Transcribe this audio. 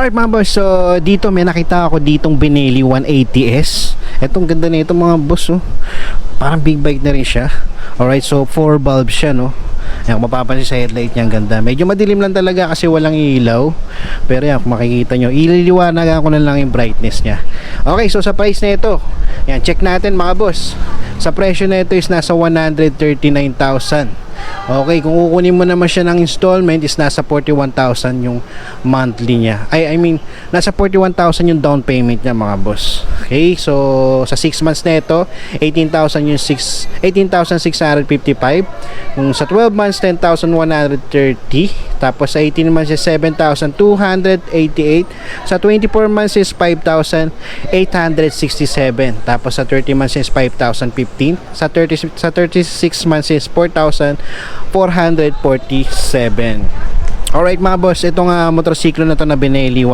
Alright mga boss, so dito may nakita ako ditong Benelli 180S. Etong ganda na ito mga boss, oh. Parang big bike na rin siya. Alright, so 4 bulbs siya, no. Ayan, kung mapapansin sa headlight niya, ang ganda. Medyo madilim lang talaga kasi walang ilaw. Pero yan, kung makikita nyo, ililiwanagan ko na lang yung brightness niya. Okay, so sa price na ito, yan, check natin mga boss. Sa presyo na ito is nasa 139,000. Okay, kung kukunin mo naman siya ng installment is nasa 41,000 yung monthly niya. I mean, nasa 41,000 yung down payment niya mga boss. Okay, so sa 6 months na ito, 18,655. Kung sa 12 months, 10,130. Tapos sa 18 months is 7,288. Sa 24 months is 5,867. Tapos sa 30 months is 5,015. Sa 36 months is 4,447. Alright mga boss, itong motorsiklo na to na Benelli